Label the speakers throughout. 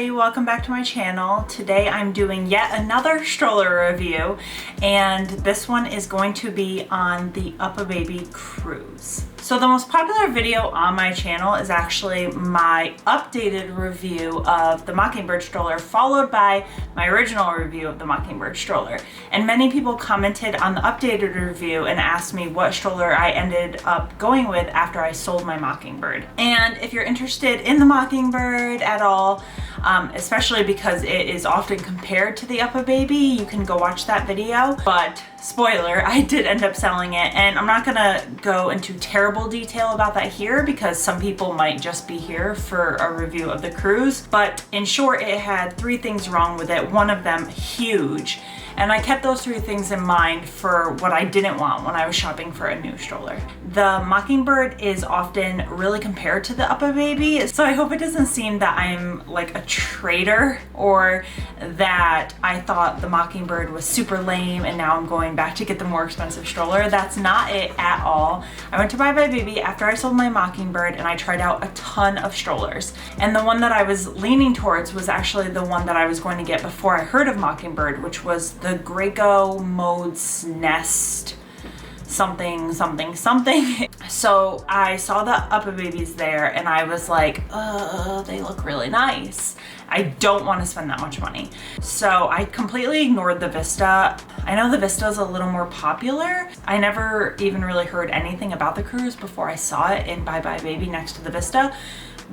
Speaker 1: everybody, welcome back to my channel. Today I'm doing yet another stroller review, and this one is going to be on the Uppababy Cruz. So the most popular video on my channel is actually my updated review of the Mockingbird stroller, followed by my original review of the Mockingbird stroller. And many people commented on the updated review and asked me what stroller I ended up going with after I sold my Mockingbird. And if you're interested in the Mockingbird at all, especially because it is often compared to the Uppababy, you can go watch that video. But spoiler, I did end up selling it, and I'm not gonna go into terrible detail about that here because some people might just be here for a review of the Cruz. But in short, it had 3 things wrong with it, one of them huge. And I kept those 3 things in mind for what I didn't want when I was shopping for a new stroller. The Mockingbird is often really compared to the Uppababy, so I hope it doesn't seem that I'm like a traitor or that I thought the Mockingbird was super lame and now I'm going back to get the more expensive stroller. That's not it at all. I went to Uppababy after I sold my Mockingbird and I tried out a ton of strollers. And the one that I was leaning towards was actually the one that I was going to get before I heard of Mockingbird, which was the Graco Mode's Nest something. So I saw the Uppababies there and I was like, they look really nice. I don't want to spend that much money. So I completely ignored the Vista. I know the Vista is a little more popular. I never even really heard anything about the Cruz before I saw it in Uppababy next to the Vista.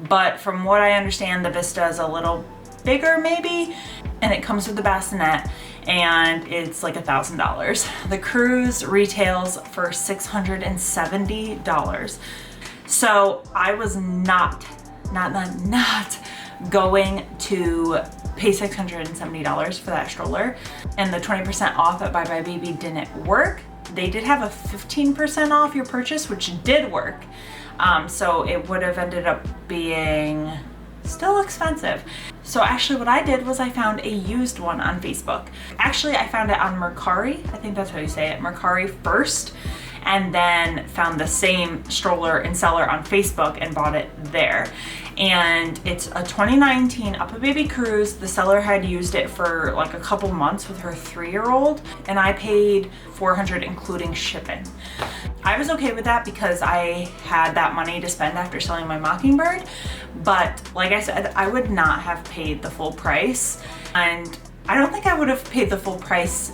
Speaker 1: But from what I understand, the Vista is a little bigger maybe, and it comes with the bassinet, and it's like $1,000. The Cruz retails for $670. So I was not going to pay $670 for that stroller, and the 20% off at Uppababy didn't work. They did have a 15% off your purchase, which did work. So it would have ended up being still expensive. So actually what I did was I found a used one on Facebook. Actually, I found it on Mercari. I think that's how you say it, Mercari first, and then found the same stroller and seller on Facebook and bought it there. And it's a 2019 Uppababy Cruz. The seller had used it for like a couple months with her 3-year-old, and I paid $400 including shipping. I was okay with that because I had that money to spend after selling my Mockingbird, but like I said, I would not have paid the full price, and I don't think I would have paid the full price.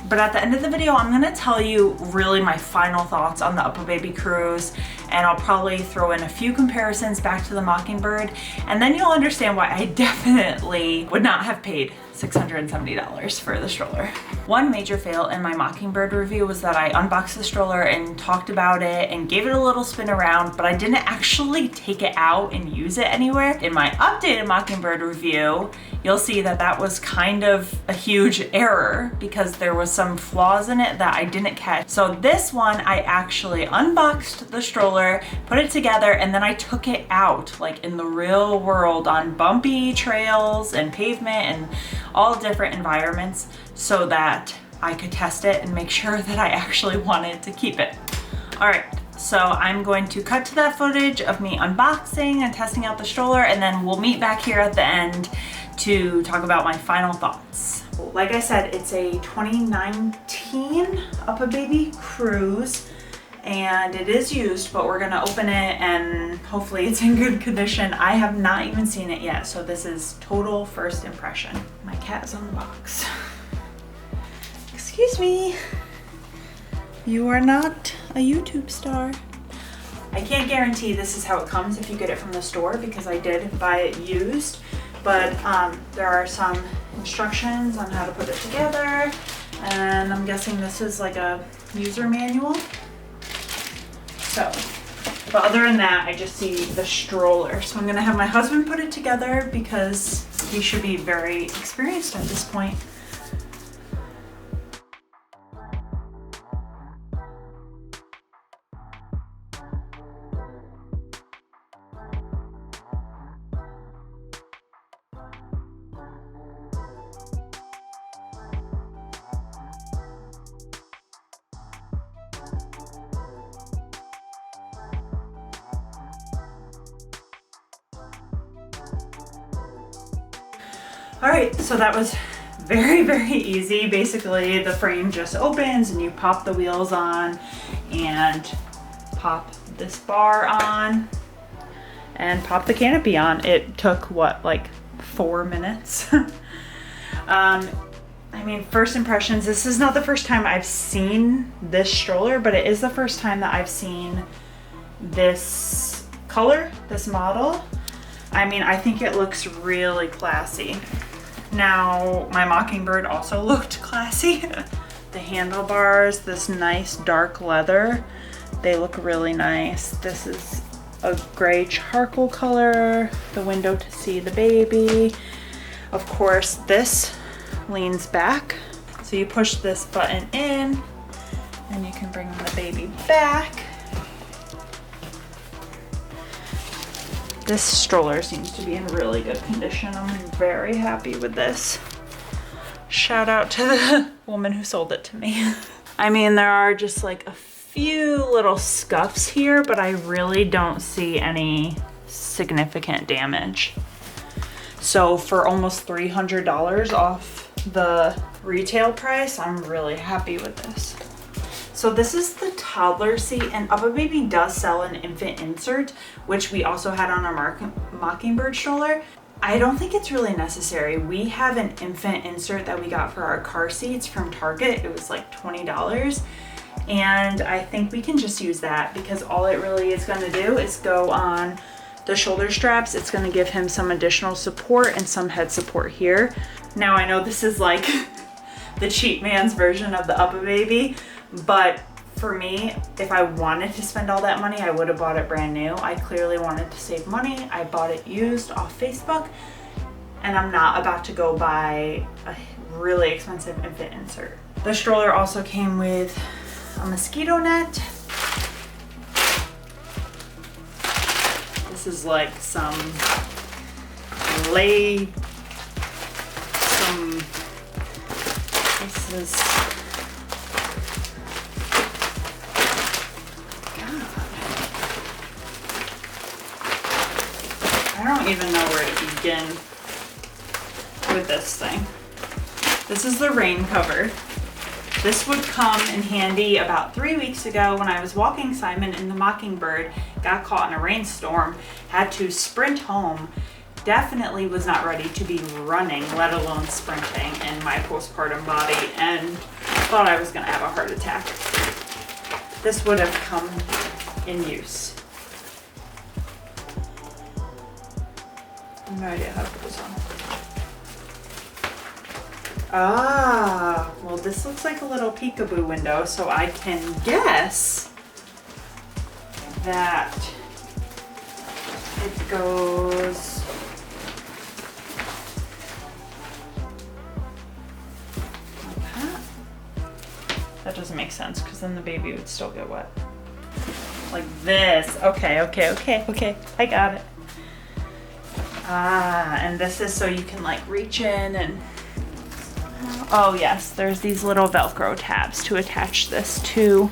Speaker 1: But at the end of the video, I'm gonna tell you really my final thoughts on the Uppababy Cruz, and I'll probably throw in a few comparisons back to the Mockingbird, and then you'll understand why I definitely would not have paid $670 for the stroller. One major fail in my Mockingbird review was that I unboxed the stroller and talked about it and gave it a little spin around, but I didn't actually take it out and use it anywhere. In my updated Mockingbird review, you'll see that that was kind of a huge error because there was some flaws in it that I didn't catch. So this one, I actually unboxed the stroller, put it together, and then I took it out like in the real world on bumpy trails and pavement and all different environments so that I could test it and make sure that I actually wanted to keep it. All right, so I'm going to cut to that footage of me unboxing and testing out the stroller, and then we'll meet back here at the end to talk about my final thoughts. Like I said, it's a 2019 Uppababy Cruz, and it is used, but we're gonna open it and hopefully it's in good condition. I have not even seen it yet, so this is total first impression. My cat is on the box. Excuse me. You are not a YouTube star. I can't guarantee this is how it comes if you get it from the store because I did buy it used, but there are some instructions on how to put it together, and I'm guessing this is like a user manual. So, but other than that, I just see the stroller. So I'm gonna have my husband put it together because he should be very experienced at this point. All right, so that was very, very easy. Basically, the frame just opens and you pop the wheels on and pop this bar on and pop the canopy on. It took what, like 4 minutes? I mean, first impressions, this is not the first time I've seen this stroller, but it is the first time that I've seen this color, this model. I mean, I think it looks really classy. Now, my Mockingbird also looked classy. The handlebars, this nice dark leather, they look really nice. This is a gray charcoal color, the window to see the baby. Of course, this leans back. So you push this button in and you can bring the baby back. This stroller seems to be in really good condition. I'm very happy with this. Shout out to the woman who sold it to me. I mean, there are just like a few little scuffs here, but I really don't see any significant damage. So for almost $300 off the retail price, I'm really happy with this. So this is the toddler seat, and Uppababy does sell an infant insert, which we also had on our Mockingbird stroller. I don't think it's really necessary. We have an infant insert that we got for our car seats from Target. It was like $20. And I think we can just use that because all it really is gonna do is go on the shoulder straps. It's gonna give him some additional support and some head support here. Now I know this is like the cheap man's version of the Uppababy, but for me, if I wanted to spend all that money, I would have bought it brand new. I clearly wanted to save money. I bought it used off Facebook, and I'm not about to go buy a really expensive infant insert. The stroller also came with a mosquito net. This is like some this is, I don't even know where to begin with this thing. This is the rain cover. This would come in handy about 3 weeks ago when I was walking Simon in the Mockingbird, got caught in a rainstorm, had to sprint home. Definitely was not ready to be running, let alone sprinting in my postpartum body, and thought I was gonna have a heart attack. This would have come in use. No idea how to put this on. Ah, well, this looks like a little peekaboo window, so I can guess that it goes like that. That doesn't make sense because then the baby would still get wet. Like this. Okay, I got it. Ah, and this is so you can like reach in and, oh yes, there's these little Velcro tabs to attach this to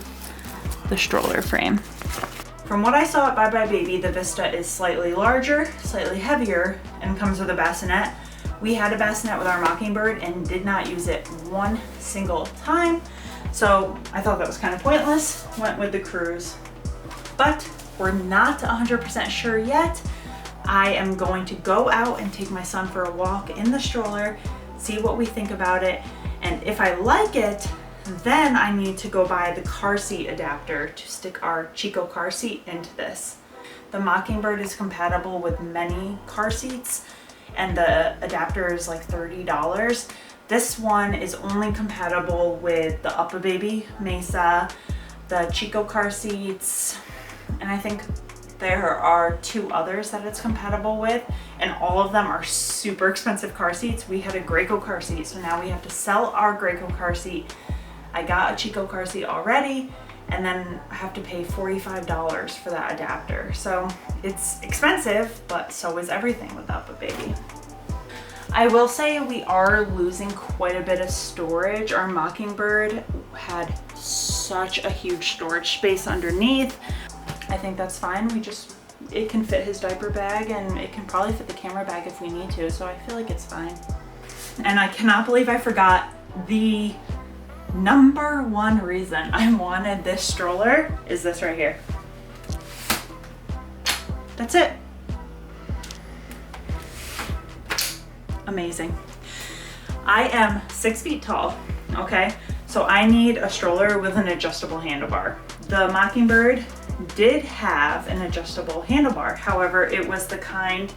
Speaker 1: the stroller frame. From what I saw at Uppababy, the Vista is slightly larger, slightly heavier, and comes with a bassinet. We had a bassinet with our Mockingbird and did not use it one single time, so I thought that was kind of pointless. Went with the Cruz. But we're not 100% sure yet. I am going to go out and take my son for a walk in the stroller, see what we think about it, and if I like it, then I need to go buy the car seat adapter to stick our Chico car seat into this. The Mockingbird is compatible with many car seats, and the adapter is like $30. This one is only compatible with the Uppababy Mesa, the Chico car seats, and I think there are 2 others that it's compatible with, and all of them are super expensive car seats. We had a Graco car seat, so now we have to sell our Graco car seat. I got a Chico car seat already, and then I have to pay $45 for that adapter. So it's expensive, but so is everything with Uppababy. I will say we are losing quite a bit of storage. Our Mockingbird had such a huge storage space underneath. I think that's fine. It can fit his diaper bag, and it can probably fit the camera bag if we need to, so I feel like it's fine. And I cannot believe I forgot the number one reason I wanted this stroller is this right here. That's it. Amazing. I am 6 feet tall, okay? So I need a stroller with an adjustable handlebar. The Mockingbird did have an adjustable handlebar. However, it was the kind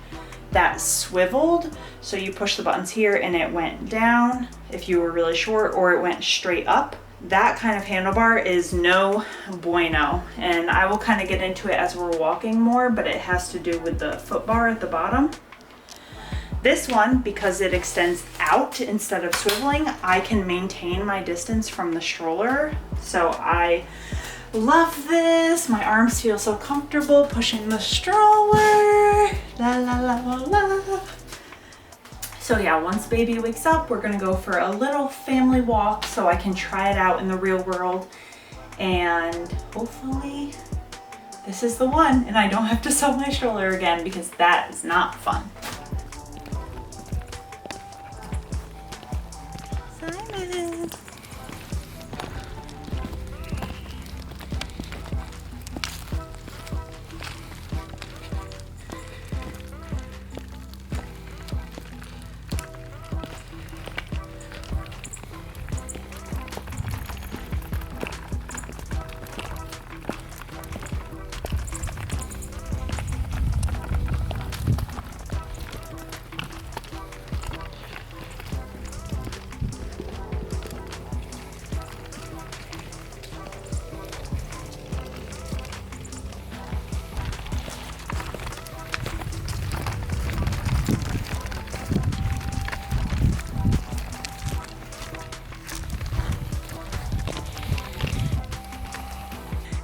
Speaker 1: that swiveled. So you push the buttons here and it went down if you were really short, or it went straight up. That kind of handlebar is no bueno. And I will kind of get into it as we're walking more, but it has to do with the foot bar at the bottom. This one, because it extends out instead of swiveling, I can maintain my distance from the stroller. So I love this. My arms feel so comfortable pushing the stroller. La la la la la. So yeah, once baby wakes up, we're gonna go for a little family walk so I can try it out in the real world. And hopefully this is the one and I don't have to sell my stroller again, because that is not fun. Simon.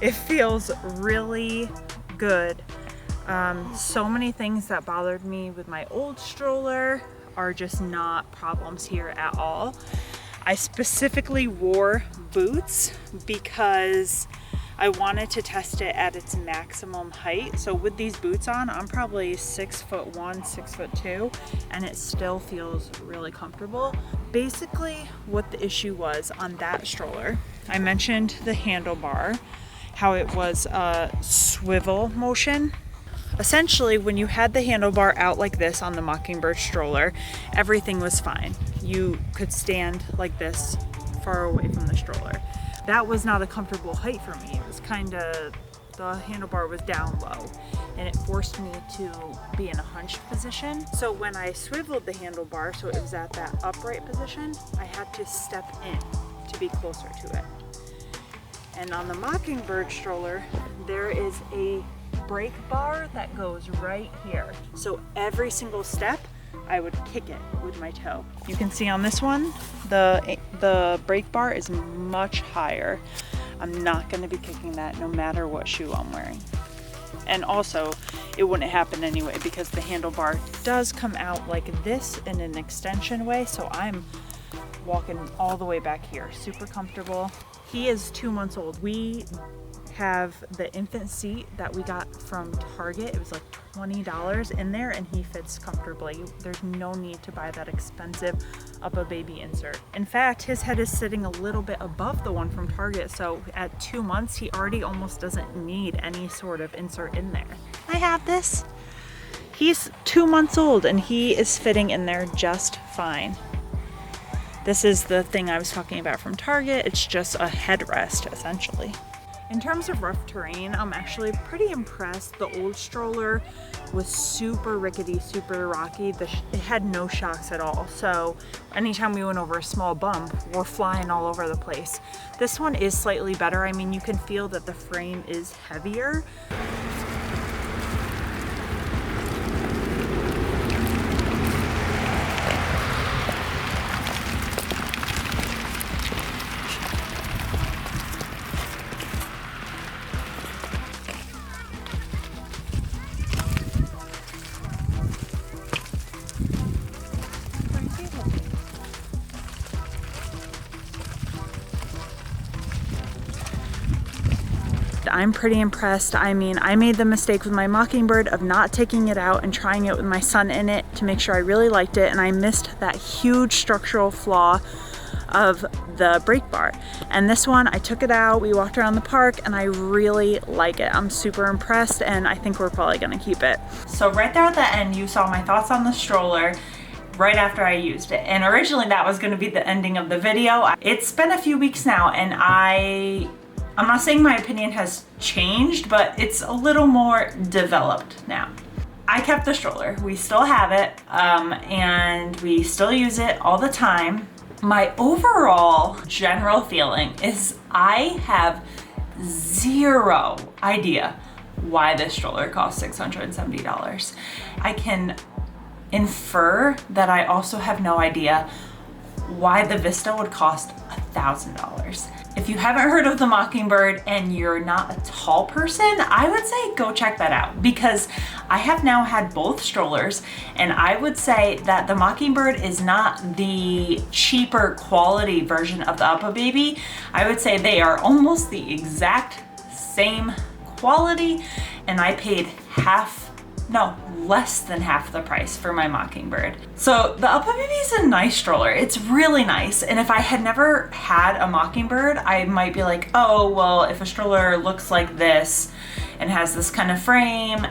Speaker 1: It feels really good. So many things that bothered me with my old stroller are just not problems here at all. I specifically wore boots because I wanted to test it at its maximum height. So with these boots on, I'm probably 6'1", 6'2", and it still feels really comfortable. Basically, what the issue was on that stroller, I mentioned the handlebar, how it was a swivel motion. Essentially, when you had the handlebar out like this on the Mockingbird stroller, everything was fine. You could stand like this far away from the stroller. That was not a comfortable height for me. It was kind of, the handlebar was down low and it forced me to be in a hunched position. So when I swiveled the handlebar, so it was at that upright position, I had to step in to be closer to it. And on the Mockingbird stroller, there is a brake bar that goes right here. So every single step, I would kick it with my toe. You can see on this one, the brake bar is much higher. I'm not gonna be kicking that no matter what shoe I'm wearing. And also, it wouldn't happen anyway because the handlebar does come out like this in an extension way. So I'm walking all the way back here, super comfortable. He is 2 months old. We have the infant seat that we got from Target. It was like $20 in there and he fits comfortably. There's no need to buy that expensive Uppababy insert. In fact, his head is sitting a little bit above the one from Target. So at 2 months, he already almost doesn't need any sort of insert in there. I have this. He's 2 months old and he is fitting in there just fine. This is the thing I was talking about from Target. It's just a headrest, essentially. In terms of rough terrain, I'm actually pretty impressed. The old stroller was super rickety, super rocky. It had no shocks at all. So anytime we went over a small bump, we're flying all over the place. This one is slightly better. I mean, you can feel that the frame is heavier. I'm pretty impressed. I mean, I made the mistake with my Mockingbird of not taking it out and trying it with my son in it to make sure I really liked it, and I missed that huge structural flaw of the brake bar. And this one, I took it out, we walked around the park, and I really like it. I'm super impressed, and I think we're probably gonna keep it. So right there at the end, you saw my thoughts on the stroller right after I used it. And originally that was gonna be the ending of the video. It's been a few weeks now, and I'm not saying my opinion has changed, but it's a little more developed now. I kept the stroller, we still have it, and we still use it all the time. My overall general feeling is I have zero idea why this stroller costs $670. I can infer that I also have no idea why the Vista would cost $1,000. If you haven't heard of the Mockingbird and you're not a tall person, I would say go check that out, because I have now had both strollers, and I would say that the Mockingbird is not the cheaper quality version of the Uppababy. I would say they are almost the exact same quality, and I paid less than half the price for my Mockingbird. So the Uppababy is a nice stroller. It's really nice. And if I had never had a Mockingbird, I might be like, oh, well, if a stroller looks like this and has this kind of frame,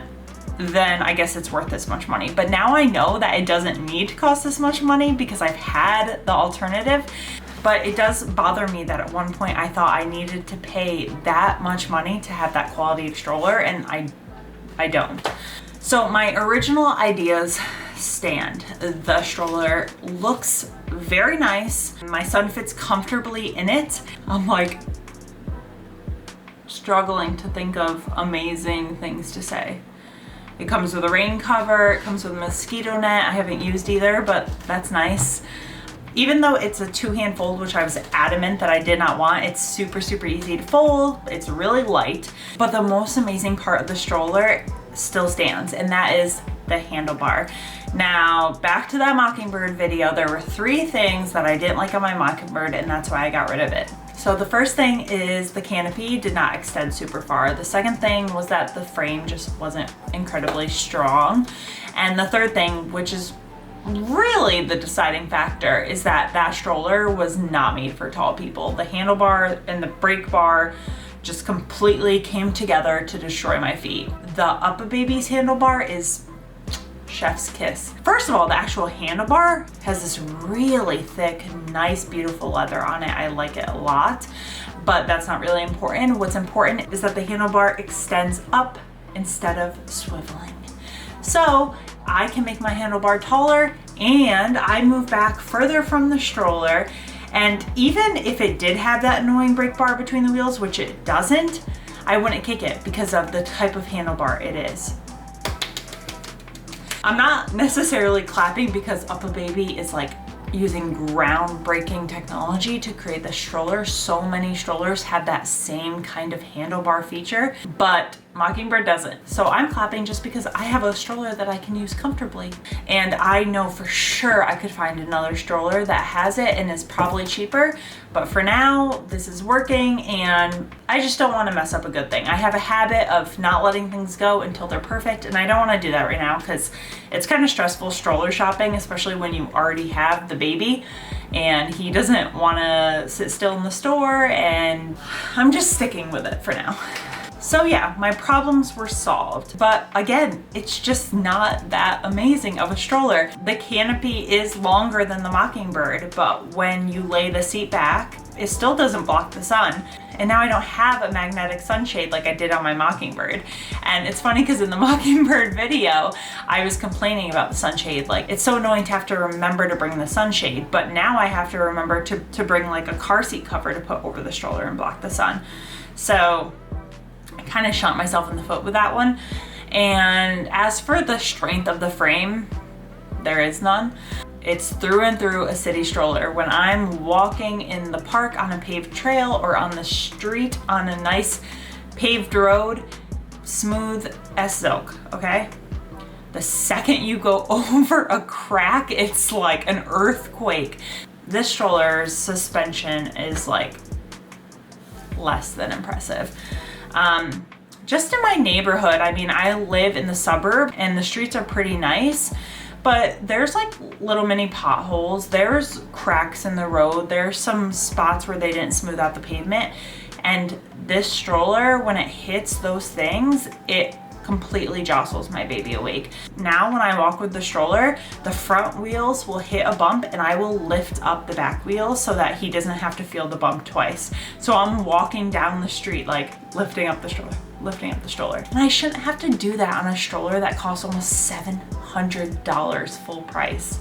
Speaker 1: then I guess it's worth this much money. But now I know that it doesn't need to cost this much money because I've had the alternative. But it does bother me that at one point I thought I needed to pay that much money to have that quality of stroller, and I don't. So my original ideas stand. The stroller looks very nice. My son fits comfortably in it. I'm like struggling to think of amazing things to say. It comes with a rain cover, it comes with a mosquito net. I haven't used either, but that's nice. Even though it's a two-hand fold, which I was adamant that I did not want, it's super, super easy to fold. It's really light. But the most amazing part of the stroller still stands, and that is the handlebar. Now, back to that Mockingbird video, there were 3 things that I didn't like on my Mockingbird, and that's why I got rid of it. So the first thing is the canopy did not extend super far. The second thing was that the frame just wasn't incredibly strong. And the third thing, which is really the deciding factor, is that that stroller was not made for tall people. The handlebar and the brake bar just completely came together to destroy my feet. The Uppababy's handlebar is chef's kiss. First of all, the actual handlebar has this really thick, nice, beautiful leather on it. I like it a lot, but that's not really important. What's important is that the handlebar extends up instead of swiveling. So I can make my handlebar taller, and I move back further from the stroller. And even if it did have that annoying brake bar between the wheels, which it doesn't, I wouldn't kick it because of the type of handlebar it is. I'm not necessarily clapping because Uppababy is like using groundbreaking technology to create the stroller. So many strollers have that same kind of handlebar feature, but Mockingbird doesn't. So I'm clapping just because I have a stroller that I can use comfortably. And I know for sure I could find another stroller that has it and is probably cheaper. But for now, this is working, and I just don't want to mess up a good thing. I have a habit of not letting things go until they're perfect, and I don't want to do that right now because it's kind of stressful stroller shopping, especially when you already have the baby and he doesn't want to sit still in the store, and I'm just sticking with it for now. So yeah, my problems were solved, but again, it's just not that amazing of a stroller. The canopy is longer than the Mockingbird, but when you lay the seat back, it still doesn't block the sun. And now I don't have a magnetic sunshade like I did on my Mockingbird. And it's funny because in the Mockingbird video, I was complaining about the sunshade. Like, it's so annoying to have to remember to bring the sunshade, but now I have to remember to bring like a car seat cover to put over the stroller and block the sun. So I kind of shot myself in the foot with that one. And as for the strength of the frame, there is none. It's through and through a city stroller. When I'm walking in the park on a paved trail or on the street on a nice paved road, smooth as silk, okay? The second you go over a crack, it's like an earthquake. This stroller's suspension is like less than impressive. Just in my neighborhood, I mean, I live in the suburb and the streets are pretty nice, but there's like little mini potholes, there's cracks in the road, there's some spots where they didn't smooth out the pavement, and this stroller, when it hits those things, it completely jostles my baby awake. Now when I walk with the stroller, the front wheels will hit a bump and I will lift up the back wheels so that he doesn't have to feel the bump twice. So I'm walking down the street like lifting up the stroller, lifting up the stroller. And I shouldn't have to do that on a stroller that costs almost $700 full price.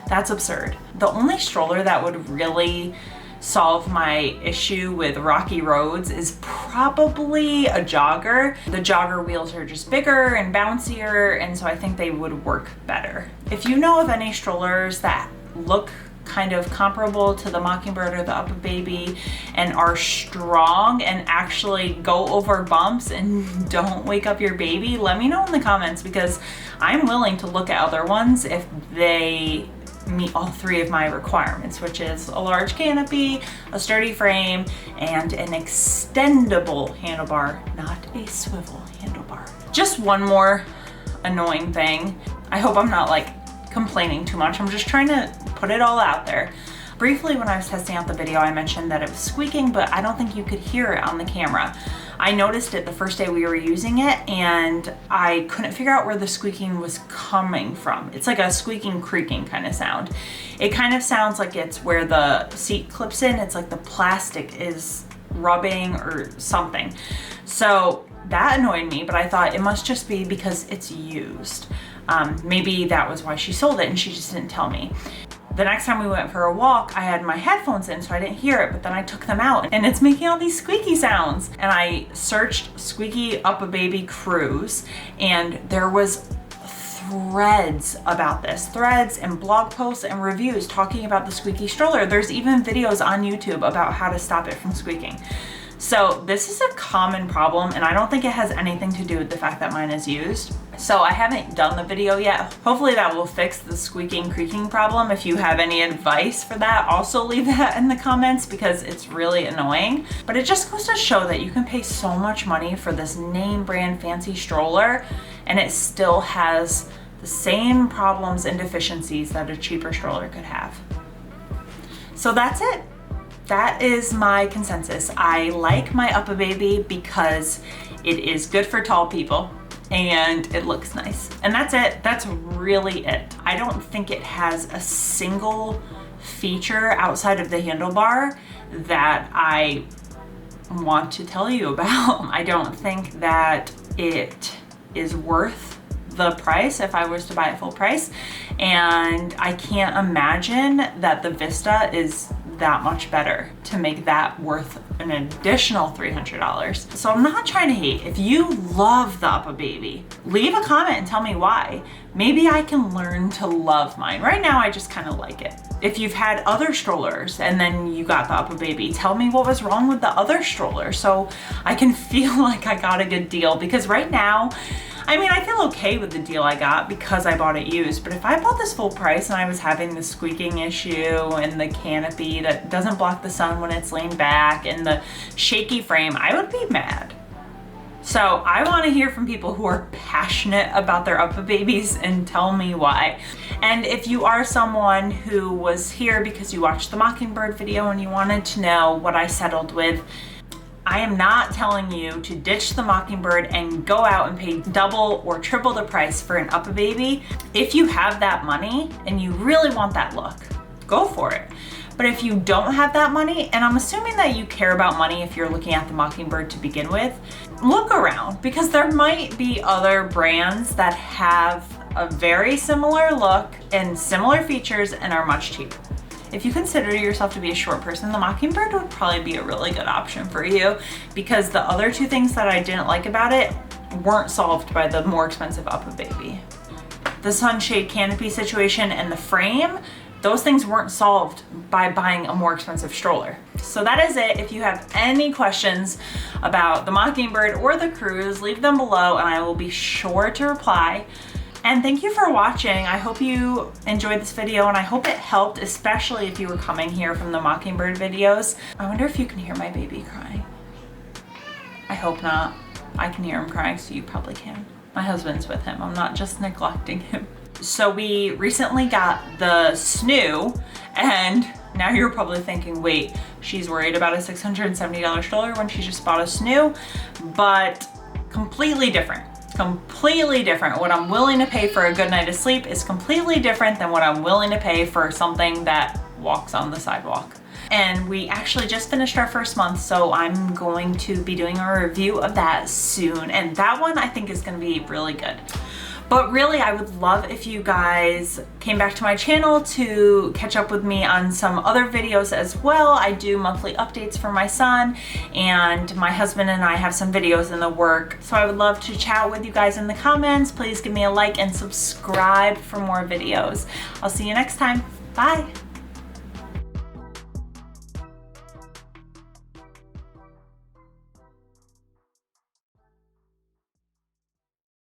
Speaker 1: That's absurd. The only stroller that would really solve my issue with rocky roads is probably a jogger. The jogger wheels are just bigger and bouncier, and so I think they would work better. If you know of any strollers that look kind of comparable to the Mockingbird or the Uppababy and are strong and actually go over bumps and don't wake up your baby, let me know in the comments, because I'm willing to look at other ones if they meet all three of my requirements, which is a large canopy, a sturdy frame, and an extendable handlebar, not a swivel handlebar. Just one more annoying thing. I hope I'm not like complaining too much. I'm just trying to put it all out there. Briefly, when I was testing out the video, I mentioned that it was squeaking, but I don't think you could hear it on the camera. I noticed it the first day we were using it and I couldn't figure out where the squeaking was coming from. It's like a squeaking, creaking kind of sound. It kind of sounds like it's where the seat clips in. It's like the plastic is rubbing or something. So that annoyed me, but I thought it must just be because it's used. Maybe that was why she sold it and she just didn't tell me. The next time we went for a walk, I had my headphones in, so I didn't hear it, but then I took them out and it's making all these squeaky sounds. And I searched squeaky Uppababy Cruz and there was threads about this, threads and blog posts and reviews talking about the squeaky stroller. There's even videos on YouTube about how to stop it from squeaking. So this is a common problem and I don't think it has anything to do with the fact that mine is used. So I haven't done the video yet. Hopefully that will fix the squeaking, creaking problem. If you have any advice for that, also leave that in the comments because it's really annoying. But it just goes to show that you can pay so much money for this name brand fancy stroller and it still has the same problems and deficiencies that a cheaper stroller could have. So that's it. That is my consensus. I like my Uppababy because it is good for tall people and it looks nice. And that's it. That's really it. I don't think it has a single feature outside of the handlebar that I want to tell you about. I don't think that it is worth the price if I was to buy it full price. And I can't imagine that the Vista is that much better to make that worth an additional $300. So I'm not trying to hate. If you love the Uppababy, leave a comment and tell me why. Maybe I can learn to love mine. Right now, I just kind of like it. If you've had other strollers and then you got the Uppababy, tell me what was wrong with the other stroller so I can feel like I got a good deal. Because right now, I mean, I feel okay with the deal I got because I bought it used, but if I bought this full price and I was having the squeaking issue and the canopy that doesn't block the sun when it's leaned back and the shaky frame, I would be mad. So I want to hear from people who are passionate about their Uppababys and tell me why. And if you are someone who was here because you watched the Mockingbird video and you wanted to know what I settled with, I am not telling you to ditch the Mockingbird and go out and pay double or triple the price for an Uppababy. If you have that money and you really want that look, go for it. But if you don't have that money, and I'm assuming that you care about money if you're looking at the Mockingbird to begin with, look around because there might be other brands that have a very similar look and similar features and are much cheaper. If you consider yourself to be a short person, the Mockingbird would probably be a really good option for you because the other two things that I didn't like about it weren't solved by the more expensive Uppababy. The sunshade canopy situation and the frame, those things weren't solved by buying a more expensive stroller. So that is it. If you have any questions about the Mockingbird or the Cruz, leave them below and I will be sure to reply. And thank you for watching. I hope you enjoyed this video and I hope it helped, especially if you were coming here from the Mockingbird videos. I wonder if you can hear my baby crying. I hope not. I can hear him crying, so you probably can. My husband's with him. I'm not just neglecting him. So we recently got the snoo, and now you're probably thinking, wait, she's worried about a $670 stroller when she just bought a snoo, but completely different. Completely different. What I'm willing to pay for a good night of sleep is completely different than what I'm willing to pay for something that walks on the sidewalk. And we actually just finished our first month, so I'm going to be doing a review of that soon. And that one I think is gonna be really good. But really, I would love if you guys came back to my channel to catch up with me on some other videos as well. I do monthly updates for my son, and my husband and I have some videos in the work. So I would love to chat with you guys in the comments. Please give me a like and subscribe for more videos. I'll see you next time. Bye.